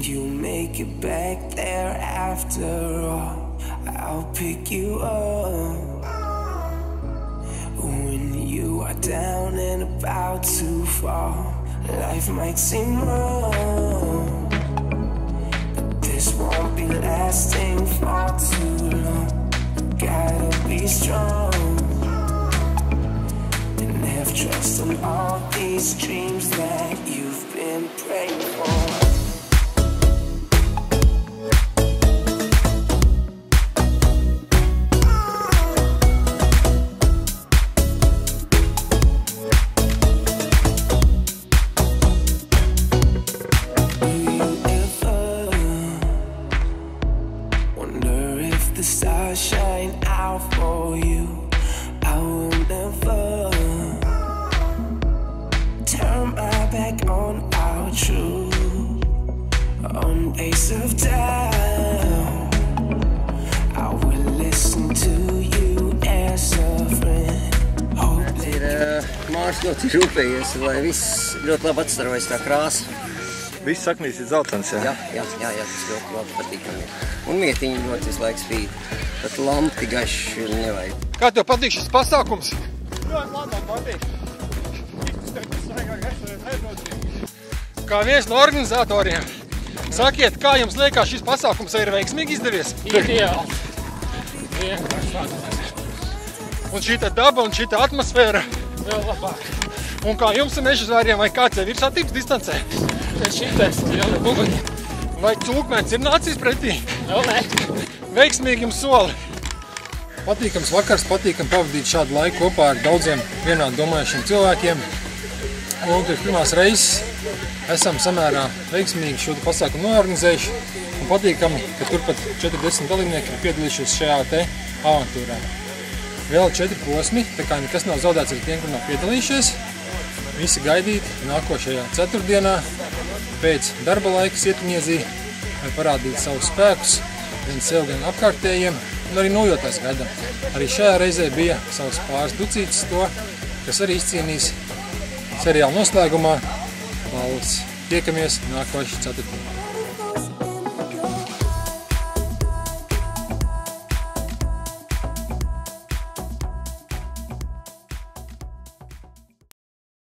you make it back there after all, I'll pick you up. When you are down and about to fall, life might seem wrong, but this won't be lasting for too long. Gotta be strong and have trust in all these dreams that you've been praying for. The stars shine out for you. I will never turn my back on our truth. On days of doubt, I will listen to you as a friend. Mārs ļoti rūpējies, lai viss ļoti labi atstarojas tā krāsa. Viss saknīs ir dzeltens, jā? Jā, tas ļoti labi patīkami. Un mietiņi ļoti visu laiku spīd. Tad lampi gaiši nevajag. Kā tev patīk šis pasākums? Ļoti labi patīk. Kā viens no organizatoriem, sakiet, kā jums liekas šis pasākums ir veiksmīgi izdevies? Ideāli. Un šita daba un šita atmosfēra Vēl labāk. un kā jums ir meža zvēriem vai kāds ir virsatības distancē? Šitais liela buguņi. Vai cūkmēns ir nācis pretī? Vēl nē. Veiksmīgi jums soli! Patīkams vakars, patīkam pavadīt šādu laiku kopā ar daudziem vienādi domājušiem cilvēkiem. Un pirms pirmās reizes esam samērā veiksmīgi šo pasākumu noorganizējuši. Un patīkami, ka turpat 40 dalībnieki ir piedalījušies šajā te avantūrā. Vēl 4 posmi, tā kā nekas nav zaudēts ar tiem, kur nav piedalījušies. Visi gaidīti nākošajā ceturtdienā pēc darba laika Sietuņiezī, lai parādītu savus spēkus, gan sev, gan apkārtējiem, un arī nojotās gaidām. Arī šajā reizē bija savs pāris ducītis to, kas arī izcīnīs seriāla noslēgumā balvas. Tiekamies nākošais ceturtdienā.